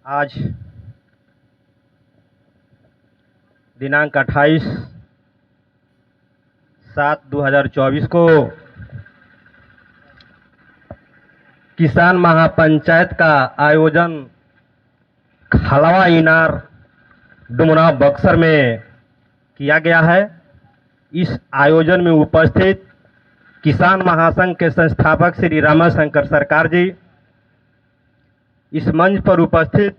आज दिनांक 28/7/2024 को किसान महापंचायत का आयोजन खलवा इनार डुमरांव बक्सर में किया गया है। इस आयोजन में उपस्थित किसान महासंघ के संस्थापक श्री रामाशंकर सरकार जी, इस मंच पर उपस्थित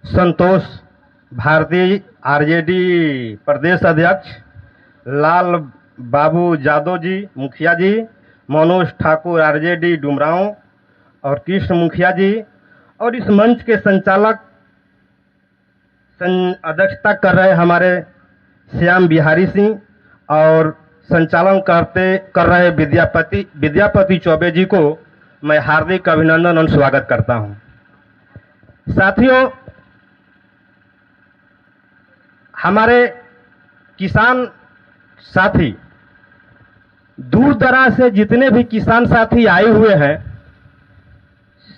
संतोष भारती आरजेडी प्रदेश अध्यक्ष, लाल बाबू यादव जी मुखिया जी, मनोज ठाकुर आरजेडी डुमरांव और कृष्ण मुखिया जी, और इस मंच के संचालक अध्यक्षता कर रहे हमारे श्याम बिहारी सिंह और संचालन कर रहे विद्यापति चौबे जी को मैं हार्दिक अभिनंदन और स्वागत करता हूं। साथियों, हमारे किसान साथी दूर दराज से जितने भी किसान साथी आए हुए हैं,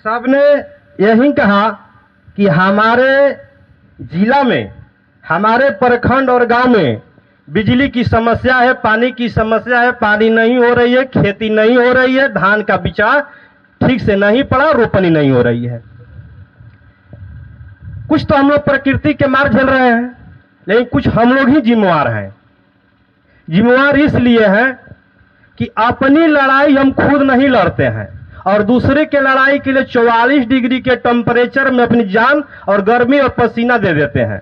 सबने यही कहा कि हमारे जिला में, हमारे प्रखंड और गांव में बिजली की समस्या है, पानी की समस्या है, पानी नहीं हो रही है, खेती नहीं हो रही है, धान का बिचा ठीक से नहीं पड़ा, रोपनी नहीं हो रही है। कुछ तो हम लोग प्रकृति के मार झेल रहे हैं, लेकिन कुछ हम लोग ही जिम्मेवार हैं। जिम्मेवार इसलिए हैं कि अपनी लड़ाई हम खुद नहीं लड़ते हैं और दूसरे के लड़ाई के लिए 44 डिग्री के टेम्परेचर में अपनी जान और गर्मी और पसीना दे देते हैं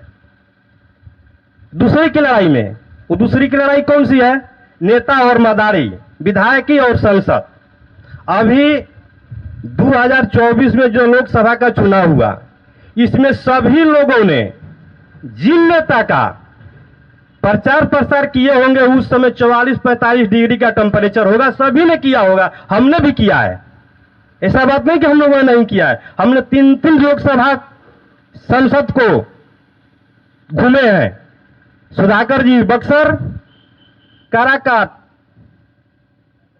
दूसरे की लड़ाई में। वो दूसरी की लड़ाई कौन सी है? नेता और मदारी, विधायकी और संसद। अभी 2024 में जो लोकसभा का चुनाव हुआ, इसमें सभी लोगों ने जिन नेता का प्रचार प्रसार किए होंगे, उस समय 44-45 डिग्री का टेम्परेचर होगा, सभी ने किया होगा, हमने भी किया है। ऐसा बात नहीं कि हम लोगों ने नहीं किया है। हमने 3 लोकसभा संसद को घूमे हैं। सुधाकर जी बक्सर, काराकाट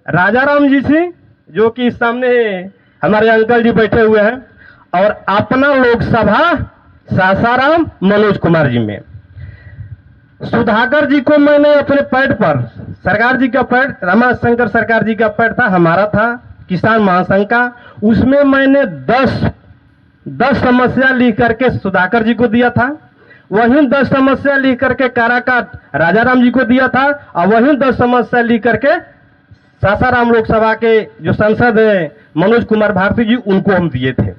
राजाराम जी सिंह, जो कि सामने हमारे अंकल जी बैठे हुए हैं, और अपना लोकसभा सासाराम मनोज कुमार जी में। सुधाकर जी को मैंने अपने पैड पर, सरकार जी का पैड, रामाशंकर सरकार जी का पैड था, हमारा था किसान महासंघ का, उसमें मैंने 10 समस्या लिख करके सुधाकर जी को दिया था। वहीं 10 समस्या लिख करके काराकाट राजाराम जी को दिया था, और वहीं 10 समस्या लिख करके सासाराम लोकसभा के जो सांसद है मनोज कुमार भारती जी, उनको हम दिए थे।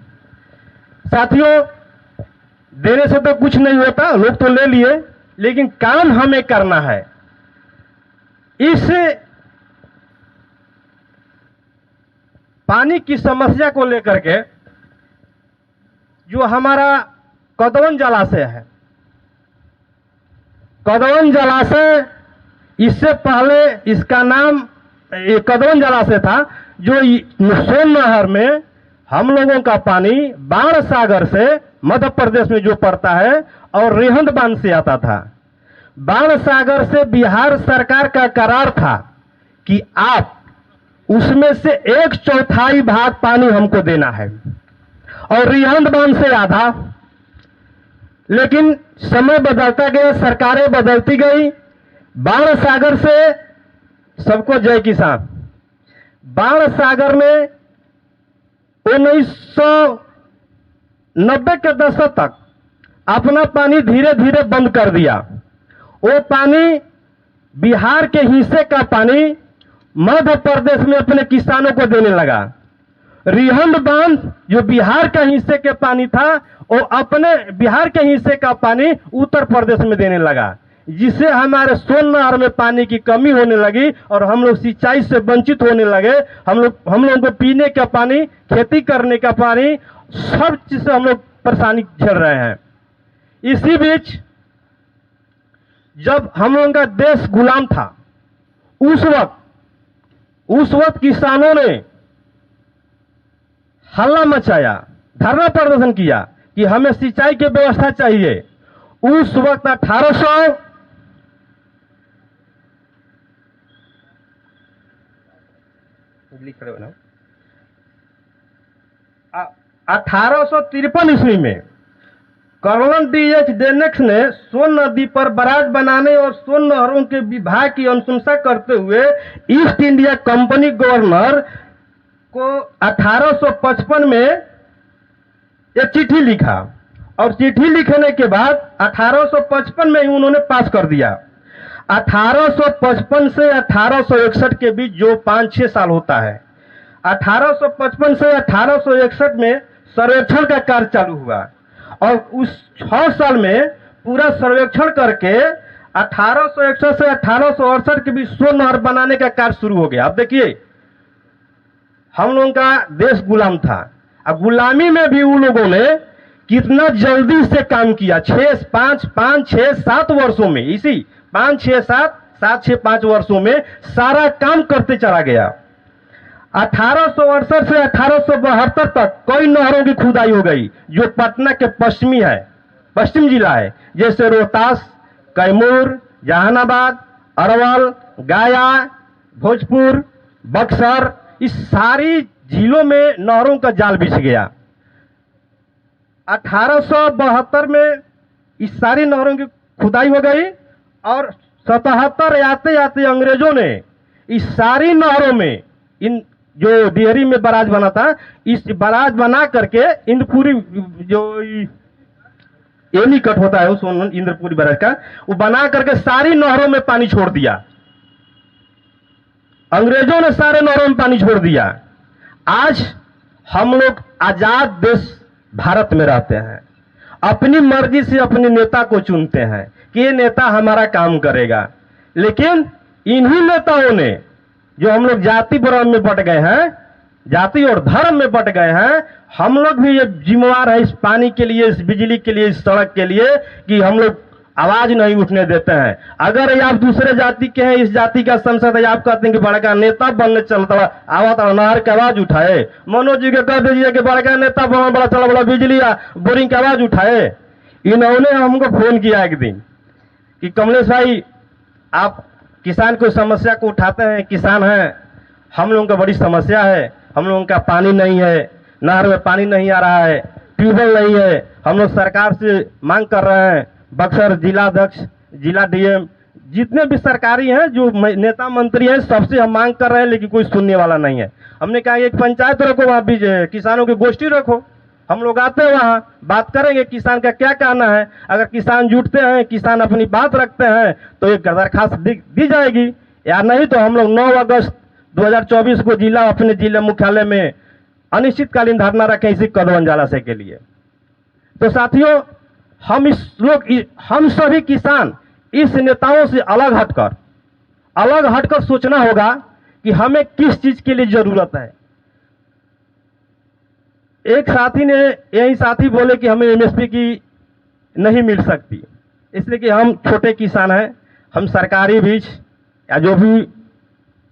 साथियों, देने से तो कुछ नहीं होता, लोग तो ले लिए, लेकिन काम हमें करना है। इस पानी की समस्या को लेकर के जो हमारा कदवन जलाशय है, कदवन जलाशय, इससे पहले इसका नाम कदवन जलाशय था, जो सोन नहर में हम लोगों का पानी बाण सागर से मध्य प्रदेश में जो पड़ता है और रेहंद बांध से आता था। बाण सागर से बिहार सरकार का करार था कि आप उसमें से 1/4 भाग पानी हमको देना है, और रेहंद बांध से आधा। लेकिन समय बदलता गया, सरकारें बदलती गई। बाण सागर से, सबको जय किसान, बाण सागर में 1990 के दशक तक अपना पानी धीरे धीरे बंद कर दिया। वो पानी, बिहार के हिस्से का पानी मध्य प्रदेश में अपने किसानों को देने लगा। रिहंद बांध जो बिहार के हिस्से के पानी था, वो अपने बिहार के हिस्से का पानी उत्तर प्रदेश में देने लगा, जिससे हमारे सोन नहर में पानी की कमी होने लगी और हम लोग सिंचाई से वंचित होने लगे। हम लोगों को पीने का पानी, खेती करने का पानी, सब चीज से हम लोग परेशानी झेल रहे हैं। इसी बीच जब हम लोगों का देश गुलाम था, उस वक्त किसानों ने हल्ला मचाया, धरना प्रदर्शन किया कि हमें सिंचाई की व्यवस्था चाहिए। उस वक्त लिख रहे हो ना। 1853 ईस्वी में कर्नल D.H. डेनेक्स ने सोन नदी पर बराज बनाने और सोन नहरों के विभाग की अनुशंसा करते हुए ईस्ट इंडिया कंपनी गवर्नर को 1855 में एक चिट्ठी लिखा और चिट्ठी लिखने के बाद 1855 में ही उन्होंने पास कर दिया। 1855 से 1861 के बीच जो 5-6 साल होता है, 1855 से 1861 में सर्वेक्षण का कार्य चालू हुआ और उस 6 साल में पूरा सर्वेक्षण करके 1861 से 1868 के बीच सोन नहर बनाने का कार्य शुरू हो गया। अब देखिए, हम लोगों का देश गुलाम था, अब गुलामी में भी उन लोगों ने कितना जल्दी से काम किया। 5-6-7 वर्षों में, इसी 5-6-7 वर्षों में सारा काम करते चला गया। 1868 से 1872 तक कई नहरों की खुदाई हो गई जो पटना के पश्चिम जिला है, जैसे रोहतास, कैमूर, जहानाबाद, अरवल, गया, भोजपुर, बक्सर, इस सारी जिलों में नहरों का जाल बिछ गया। 1872 में इस सारी नहरों की खुदाई हो गई और 77 आते आते अंग्रेजों ने इस सारी नहरों में, इन जो डिहरी में बराज बना था, इस बराज बना करके इंद्रपुरी, जो एनी कट होता है उस इंद्रपुरी बराज का, वो बना करके सारी नहरों में पानी छोड़ दिया। अंग्रेजों ने सारे नहरों में पानी छोड़ दिया। आज हम लोग आजाद देश भारत में रहते हैं, अपनी मर्जी से अपने नेता को चुनते हैं कि ये नेता हमारा काम करेगा, लेकिन इन्हीं नेताओं ने, जो हम लोग जाति वर्ण में बट गए हैं, जाति और धर्म में बट गए हैं, हम लोग भी ये जिम्मेवार है इस पानी के लिए, इस बिजली के लिए, इस सड़क के लिए, कि हम लोग आवाज नहीं उठने देते हैं। अगर आप दूसरे जाति के हैं, इस जाति का संसद है, आप कहते हैं कि बड़का नेता बनने चलता आवा नहर की आवाज उठाए, मनोज जी के कह दीजिए कि बड़का नेता बना, बड़ा चला बड़ा बिजली या बोरिंग की आवाज उठाए। इन्होंने हमको फोन किया एक दिन कि कमलेश भाई, आप किसान को समस्या को उठाते हैं, किसान हैं, हम लोगों का बड़ी समस्या है, हम लोगों का पानी नहीं है, नहर में पानी नहीं आ रहा है, ट्यूबवेल नहीं है, हम लोग सरकार से मांग कर रहे हैं। बक्सर जिला अध्यक्ष, जिला डीएम, जितने भी सरकारी हैं, जो नेता मंत्री हैं, सबसे हम मांग कर रहे हैं, लेकिन कोई सुनने वाला नहीं है। हमने कहा एक पंचायत रखो, वहाँ भी किसानों की गोष्ठी रखो, हम लोग आते हैं, वहाँ बात करेंगे किसान का क्या कहना है। अगर किसान जुटते हैं, किसान अपनी बात रखते हैं, तो एक दरखास्त दी जाएगी, या नहीं तो हम लोग 9 अगस्त 2024 को अपने जिला मुख्यालय में अनिश्चितकालीन धरना रखें इसी कदवन जलाशय के लिए। तो साथियों, हम सभी किसान इस नेताओं से अलग हटकर सोचना होगा कि हमें किस चीज के लिए जरूरत है। एक साथी बोले कि हमें एमएसपी की नहीं मिल सकती, इसलिए कि हम छोटे किसान हैं, हम सरकारी बीज या जो भी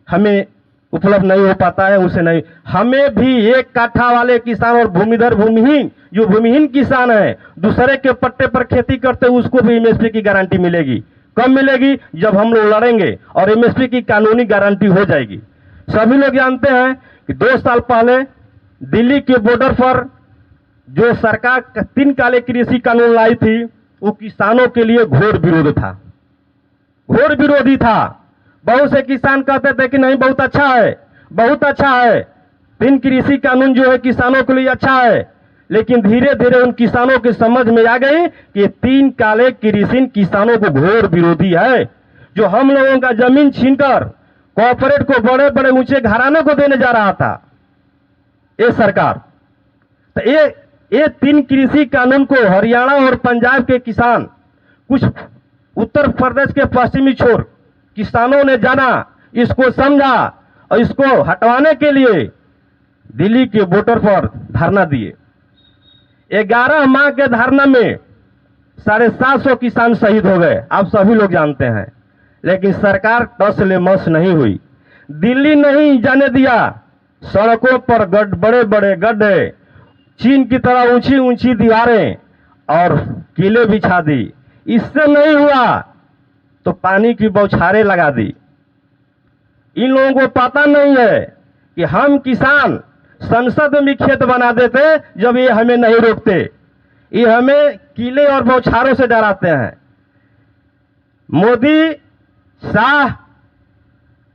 हमें उपलब्ध नहीं हो पाता है उसे नहीं, हमें भी 1 काठा वाले किसान और भूमिधर भूमिहीन, जो भूमिहीन किसान है, दूसरे के पट्टे पर खेती करते, उसको भी एमएसपी की गारंटी मिलेगी। कब मिलेगी? जब हम लोग लड़ेंगे और एमएसपी की कानूनी गारंटी हो जाएगी। सभी लोग जानते हैं कि 2 साल पहले दिल्ली के बॉर्डर पर जो सरकार 3 काले कृषि कानून लाई थी, वो किसानों के लिए घोर विरोधी था। बहुत से किसान कहते थे कि नहीं, बहुत अच्छा है, 3 कृषि कानून जो है किसानों के लिए अच्छा है, लेकिन धीरे धीरे उन किसानों के समझ में आ गई कि 3 काले कृषि किसानों को घोर विरोधी है, जो हम लोगों का जमीन छीनकर कॉर्पोरेट को, बड़े बड़े ऊंचे घराने को देने जा रहा था ये सरकार। तो ये 3 कृषि कानून को हरियाणा और पंजाब के किसान, कुछ उत्तर प्रदेश के पश्चिमी छोर किसानों ने जाना, इसको समझा और इसको हटवाने के लिए दिल्ली के बॉर्डर पर धरना दिए। 11 माह के धरना में 750 किसान शहीद हो गए, आप सभी लोग जानते हैं। लेकिन सरकार टस ले मस नहीं हुई, दिल्ली नहीं जाने दिया। सड़कों पर बड़े बड़े गड्ढे, चीन की तरह ऊंची ऊंची दीवारें और किले बिछा दी। इससे नहीं हुआ तो पानी की बौछारें लगा दी। इन लोगों को पता नहीं है कि हम किसान संसद में खेत बना देते जब ये हमें नहीं रोकते। ये हमें कीले और बौछारों से डराते हैं। मोदी, शाह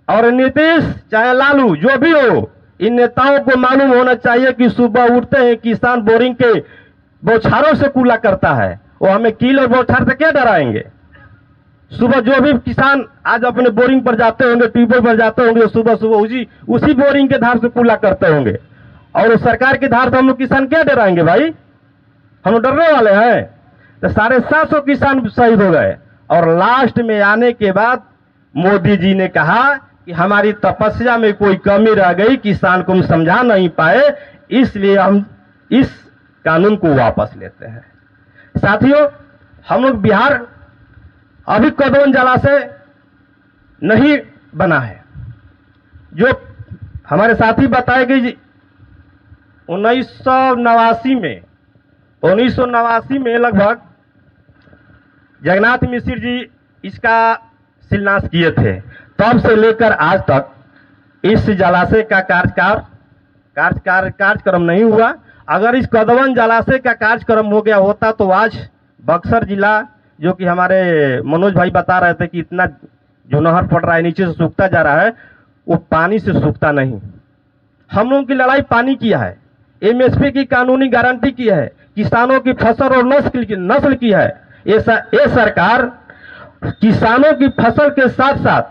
और नीतीश चाहे लालू जो भी हो, इन नेताओं को मालूम होना चाहिए कि सुबह उठते हैं किसान बोरिंग के बौछारों से कूला करता है, वो हमें कील और बौछार से क्या डराएंगे। सुबह जो भी किसान आज अपने बोरिंग पर जाते होंगे, ट्यूबवेल पर जाते होंगे, सुबह सुबह उसी बोरिंग के धार से कूला करते होंगे, और उस सरकार की धार से हम लोग किसान क्या डराएंगे भाई? हम लोग डरने वाले हैं? तो 750 किसान शहीद हो गए, और लास्ट में आने के बाद मोदी जी ने कहा कि हमारी तपस्या में कोई कमी रह गई, किसान को हम समझा नहीं पाए, इसलिए हम इस कानून को वापस लेते हैं। साथियों, हम लोग बिहार अभी कदवन जलाशय नहीं बना है। जो हमारे साथी बताए कि 1989 में लगभग जगन्नाथ मिश्र जी इसका शिलान्यास किए थे। तब से लेकर आज तक इस जलाशय का कार्यक्रम नहीं हुआ। अगर इस कदवन जलाशय का कार्यक्रम हो गया होता तो आज बक्सर जिला, जो कि हमारे मनोज भाई बता रहे थे कि इतना जो नहर पड़ रहा है नीचे से सूखता जा रहा है, वो पानी से सूखता नहीं। हम लोगों की लड़ाई पानी की है, एमएसपी की कानूनी गारंटी की है, किसानों की फसल और नस्ल की है। ये सरकार किसानों की फसल के साथ साथ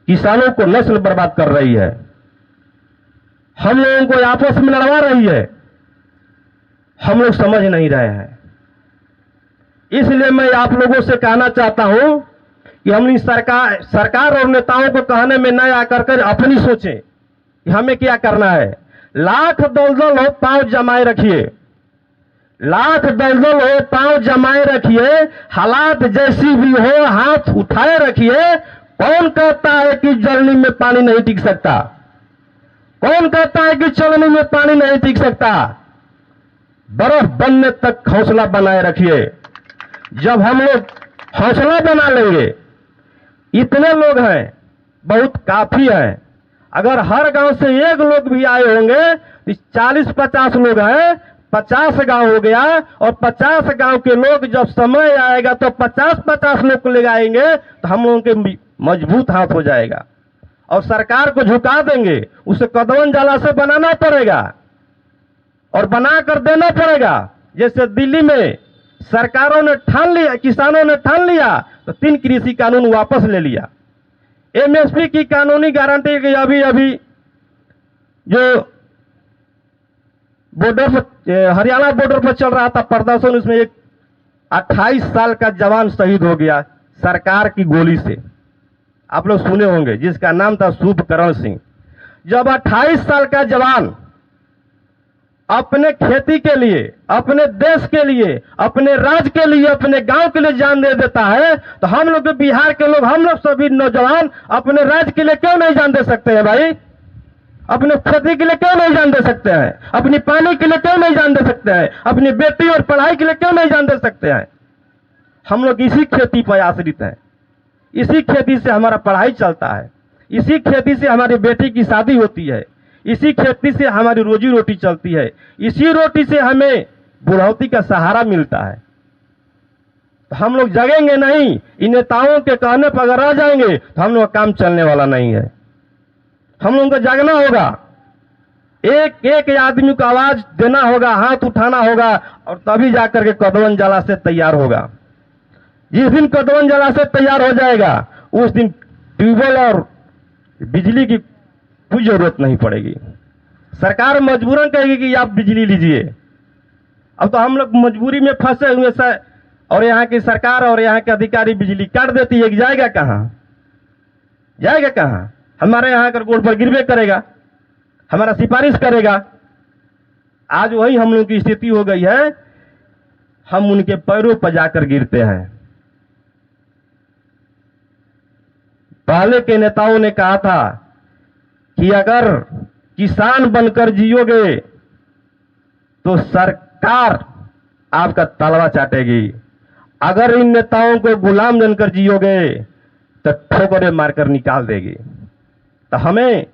किसानों को नस्ल बर्बाद कर रही है, हम लोगों को आपस में लड़वा रही है। हम लोग समझ नहीं रहे हैं। इसलिए मैं आप लोगों से कहना चाहता हूं कि हम सरकार और नेताओं को कहने में न आकर कर अपनी सोचें कि हमें क्या करना है। लाख दलदल हो पांव जमाए रखिए, लाख दलदल हो पांव जमाए रखिए, हालात जैसी भी हो हाथ उठाए रखिए। कौन कहता है कि जलनी में पानी नहीं टिक सकता? कौन कहता है कि चलनी में पानी नहीं टिक सकता? बर्फ बनने तक हौसला बनाए रखिए। जब हम लोग हौसला बना लेंगे, इतने लोग हैं, बहुत काफी हैं। अगर हर गांव से एक लोग भी आए होंगे तो 40-50 लोग हैं, 50 गांव हो गया, और 50 गांव के लोग जब समय आएगा तो 50-50 लोग को ले आएंगे तो हम लोगों के मजबूत हाथ हो जाएगा और सरकार को झुका देंगे। उसे कदवन जलाशय बनाना पड़ेगा और बना कर देना पड़ेगा। जैसे दिल्ली में सरकारों ने ठान लिया, किसानों ने ठान लिया तो 3 कृषि कानून वापस ले लिया। एमएसपी की कानूनी गारंटी की अभी जो बॉर्डर पर, हरियाणा बॉर्डर पर चल रहा था प्रदर्शन, उसमें एक 28 साल का जवान शहीद हो गया सरकार की गोली से। आप लोग सुने होंगे, जिसका नाम था शुभकरण सिंह। जब 28 साल का जवान अपने खेती के लिए, अपने देश के लिए, अपने राज्य के लिए, अपने गांव के लिए जान दे देता है, तो हम लोग बिहार के लोग, हम लोग सभी नौजवान अपने राज्य के लिए क्यों नहीं जान दे सकते हैं भाई? अपने खेती के लिए क्यों नहीं जान दे सकते हैं? अपनी पानी के लिए क्यों नहीं जान दे सकते हैं? अपनी बेटी और पढ़ाई के लिए क्यों नहीं जान दे सकते हैं? हम लोग इसी खेती पर आश्रित हैं। इसी खेती से हमारा पढ़ाई चलता है, इसी खेती से हमारी बेटी की शादी होती है, इसी खेती से हमारी रोजी रोटी चलती है, इसी रोटी से हमें बुढ़ौती का सहारा मिलता है। तो हम लोग जगेंगे नहीं, इन नेताओं के कहने पर अगर रह जाएंगे तो हम लोग का काम चलने वाला नहीं है। हम लोगों को जागना होगा, एक एक आदमी को आवाज देना होगा, हाथ उठाना होगा, और तभी जाकर के कदवन जलाशय तैयार होगा। जिस दिन कदवन जलाशय तैयार हो जाएगा उस दिन ट्यूबवेल और बिजली की कोई जरूरत नहीं पड़ेगी। सरकार मजबूरन कहेगी कि आप बिजली लीजिए। अब तो हम लोग मजबूरी में फंसे हुए सर, और यहाँ की सरकार और यहाँ के अधिकारी बिजली काट देती है। जाएगा कहाँ? जाएगा कहाँ? हमारे यहाँ कर गोड़ पर गिरवे करेगा, हमारा सिफारिश करेगा। आज वही हम लोग की स्थिति हो गई है, हम उनके पैरों पर जाकर गिरते हैं। पहले के नेताओं ने कहा था कि अगर किसान बनकर जियोगे तो सरकार आपका तलवा चाटेगी, अगर इन नेताओं को गुलाम बनकर जियोगे तो ठोकरें मारकर निकाल देगी। तो हमें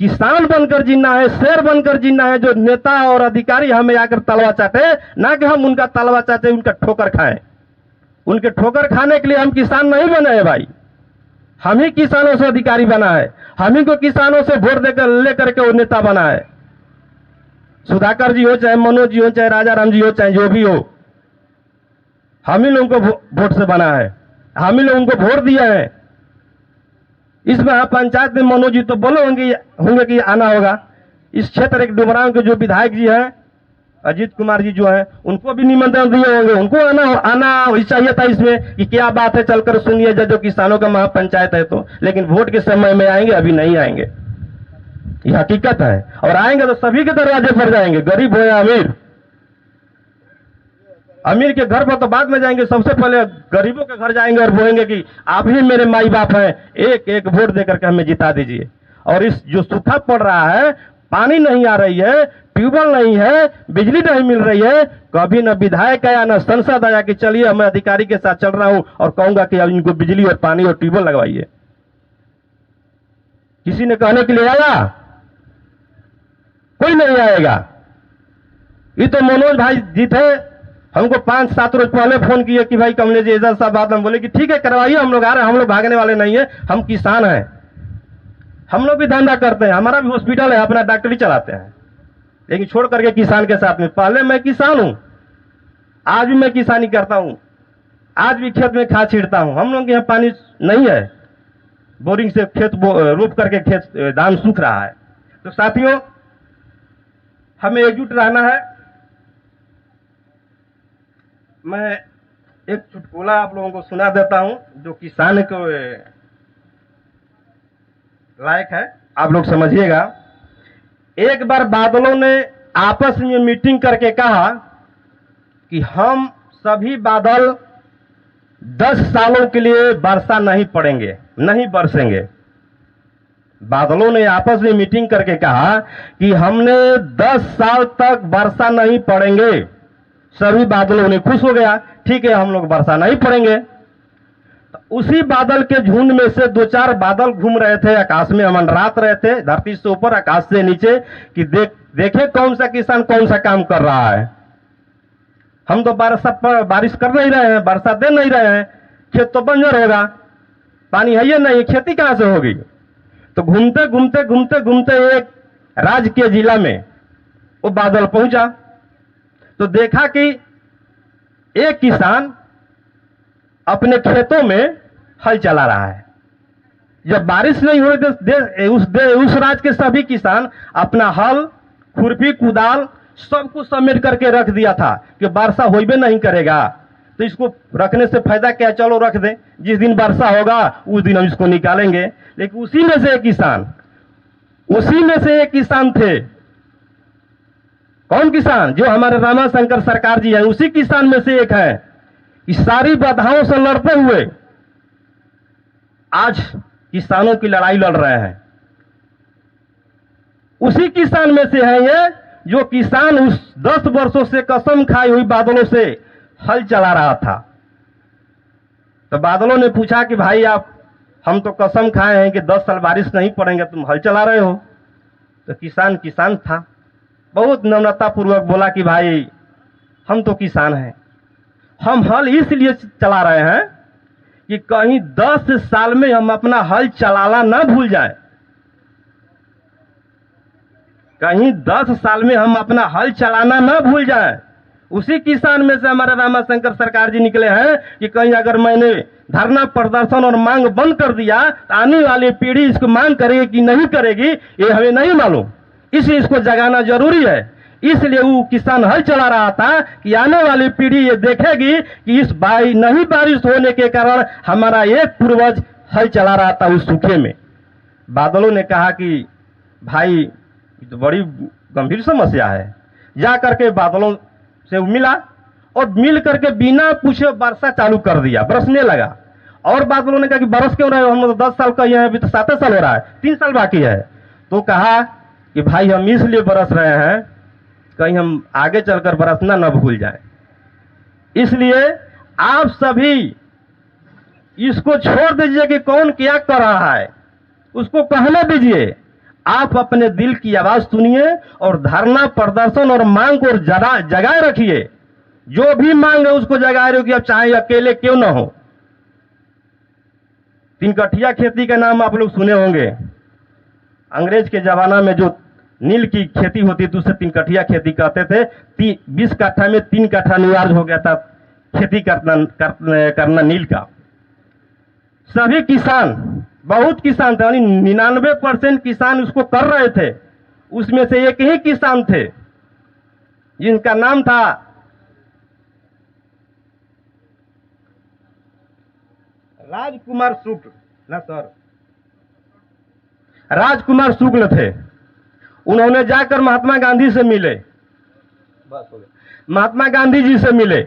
किसान बनकर जीना है, शेर बनकर जीना है, जो नेता और अधिकारी हमें आकर तलवा चाटे, ना कि हम उनका तलवा चाटे, उनका ठोकर खाएं। उनके ठोकर खाने के लिए हम किसान नहीं बने हैं भाई। हम ही किसानों से अधिकारी बना है, हम ही को किसानों से वोट देकर लेकर के वो नेता बना है। सुधाकर जी हो, चाहे मनोज जी हो, चाहे राजा राम जी हो, चाहे जो भी हो, हम ही लोगों को वोट से बना है, हम ही लोगों को वोट दिया है। इस महापंचायत में मनोज जी तो बोले होंगे कि आना होगा। इस क्षेत्र एक डुमराव के जो विधायक जी हैं, अजीत कुमार जी जो हैं, उनको भी निमंत्रण दिए होंगे, उनको आना चाहिए था इसमें कि क्या बात है, चलकर सुनिए जो किसानों का महापंचायत है तो। लेकिन वोट के समय में आएंगे, अभी नहीं आएंगे, ये हकीकत है। और आएंगे तो सभी के दरवाजे पर जाएंगे, गरीब हो या अमीर। अमीर के घर पर तो बाद में जाएंगे, सबसे पहले गरीबों के घर जाएंगे और बोलेंगे कि आप ही मेरे माई बाप हैं, एक एक वोट देकर के हमें जिता दीजिए। और इस जो सूखा पड़ रहा है, पानी नहीं आ रही है, ट्यूबवेल नहीं है, बिजली नहीं मिल रही है, कभी न विधायक आया न संसद आया कि चलिए मैं अधिकारी के साथ चल रहा हूं और कहूंगा कि अब इनको बिजली और पानी और ट्यूबवेल लगवाइए। किसी ने कहने के लिए आया? कोई नहीं आएगा। ये तो मनोज भाई जी थे, हमको 5-7 रोज पहले फोन किए कि भाई कमलेश जी एजाज साहब बात। हम बोले कि ठीक है करवाइए, हम लोग आ रहे हैं, हम लोग भागने वाले नहीं है, हम किसान हैं, हम लोग भी धंधा करते हैं, हमारा भी हॉस्पिटल है, अपना डॉक्टरी चलाते हैं, लेकिन छोड़ करके किसान के साथ में। पहले मैं किसान हूं, आज भी मैं किसानी करता हूं, आज भी खेत में खाद छींटता हूं। हम लोग के यहाँ पानी नहीं है, बोरिंग से खेत रोप करके खेत धान सूख रहा है। तो साथियों, हमें एकजुट रहना है। मैं एक चुटकुला आप लोगों को सुना देता हूं जो किसान को लायक है, आप लोग समझिएगा। एक बार बादलों ने आपस में मीटिंग करके कहा कि हम सभी बादल 10 सालों के लिए वर्षा नहीं पड़ेंगे, नहीं बरसेंगे। बादलों ने आपस में मीटिंग करके कहा कि हमने 10 साल तक वर्षा नहीं पड़ेंगे। सभी बादलों ने खुश हो गया, ठीक है हम लोग वर्षा नहीं पड़ेंगे। तो उसी बादल के झुंड में से 2-4 बादल घूम रहे थे, आकाश में मंडरात रहे थे, धरती से ऊपर आकाश से नीचे, कि देखे कौन सा किसान कौन सा काम कर रहा है। हम तो बारिश कर नहीं रहे हैं, वर्षा दे नहीं रहे हैं, खेत तो बंजर होगा, पानी है ये नहीं, खेती कहां से होगी। तो घूमते घूमते घूमते घूमते एक राज्य के जिला में वो बादल पहुंचा, तो देखा कि एक किसान अपने खेतों में हल चला रहा है। जब बारिश नहीं हो रही उस राज्य के सभी किसान अपना हल, खुरपी, कुदाल सब कुछ समेट करके रख दिया था कि वर्षा होइबे नहीं करेगा, तो इसको रखने से फायदा क्या, चलो रख दें, जिस दिन वर्षा होगा उस दिन हम इसको निकालेंगे। लेकिन उसी में से एक किसान थे। कौन किसान? जो हमारे रामाशंकर सरकार जी हैं, उसी किसान में से एक है। इस सारी बाधाओं से लड़ते हुए आज किसानों की लड़ाई लड़ रहे हैं। उसी किसान में से है ये, जो किसान उस 10 वर्षों से कसम खाई हुई बादलों से हल चला रहा था। तो बादलों ने पूछा कि भाई हम तो कसम खाए हैं कि 10 साल बारिश नहीं पड़ेंगे, तुम हल चला रहे हो। तो किसान था, बहुत नम्रता पूर्वक बोला कि भाई हम तो किसान हैं, हम हल इसलिए चला रहे हैं कि कहीं 10 साल में हम अपना हल चलाना ना भूल जाए, कहीं 10 साल में हम अपना हल चलाना ना भूल जाए। उसी किसान में से हमारे रामाशंकर सरकार जी निकले हैं कि कहीं अगर मैंने धरना, प्रदर्शन और मांग बंद कर दिया तो आने वाली पीढ़ी इसको मांग करेगी कि नहीं करेगी, ये हमें नहीं मालूम, इसलिए इसको जगाना जरूरी है। इसलिए वो किसान हल चला रहा था कि आने वाली पीढ़ी ये देखेगी कि इस नहीं बारिश होने के कारण हमारा एक पूर्वज हल चला रहा था उस सूखे में। बादलों ने कहा कि भाई ये तो बड़ी गंभीर समस्या है। जा करके बादलों से मिला और मिल करके बिना पूछे वर्षा चालू कर दिया, बरसने लगा। और बादलों ने कहा कि बरस क्यों रहे हो, हम लोग 10 साल का हैं, अभी तो 7 साल हो रहा है, 3 साल बाकी है। तो कहा कि भाई हम इसलिए बरस रहे हैं कहीं हम आगे चलकर बरसना न भूल जाए, इसलिए आप सभी इसको छोड़ दीजिए कि कौन क्या कर रहा है, उसको कहने दीजिए। आप अपने दिल की आवाज सुनिए और धरना प्रदर्शन और मांग को जगाए रखिए। जो भी मांग है उसको जगाए रखिए, अब चाहे अकेले क्यों ना हो। तीन कठिया खेती का नाम आप लोग सुने होंगे। अंग्रेज के जमाना में जो नील की खेती होती थी उसे तीन कठिया खेती कहते थे। 20 कट्ठा में 3 कट्ठा अनिवार्य हो गया था खेती करना नील का। सभी किसान, बहुत किसान थे, 99% किसान उसको कर रहे थे। उसमें से एक ही किसान थे जिनका नाम था राजकुमार शुक्ल ना सर, राजकुमार शुक्ल थे। उन्होंने जाकर महात्मा गांधी से मिले, बस हो गया, महात्मा गांधी जी से मिले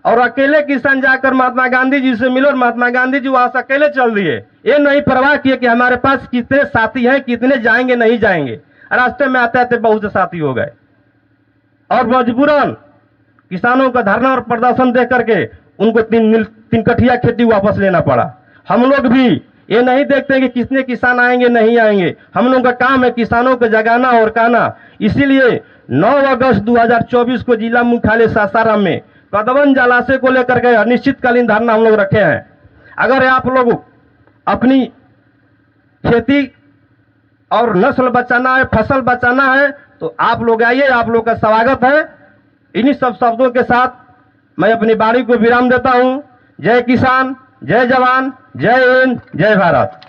और अकेले किसान जाकर महात्मा गांधी जी से मिले और महात्मा गांधी जी वहां से अकेले चल दिए। ये नहीं परवाह किए कि हमारे पास कितने साथी हैं, कितने जाएंगे नहीं जाएंगे। रास्ते में आते आते बहुत से साथी हो गए और मजबूरन किसानों का धरना और प्रदर्शन देख करके उनको तीन कठिया खेती वापस लेना पड़ा। हम लोग भी ये नहीं देखते कि कितने किसान आएंगे नहीं आएंगे, हम लोगों का काम है किसानों को जगाना और कहना। इसीलिए 9 अगस्त 2024 को जिला मुख्यालय सासाराम में कदवन जलाशय को लेकर के अनिश्चितकालीन धरना हम लोग रखे हैं। अगर आप लोग अपनी खेती और नस्ल बचाना है, फसल बचाना है तो आप लोग आइए, आप लोग का स्वागत है। इन्हीं सब शब्दों के साथ मैं अपनी वाणी को विराम देता हूं। जय किसान, जय जवान, जय हिंद, जय भारत।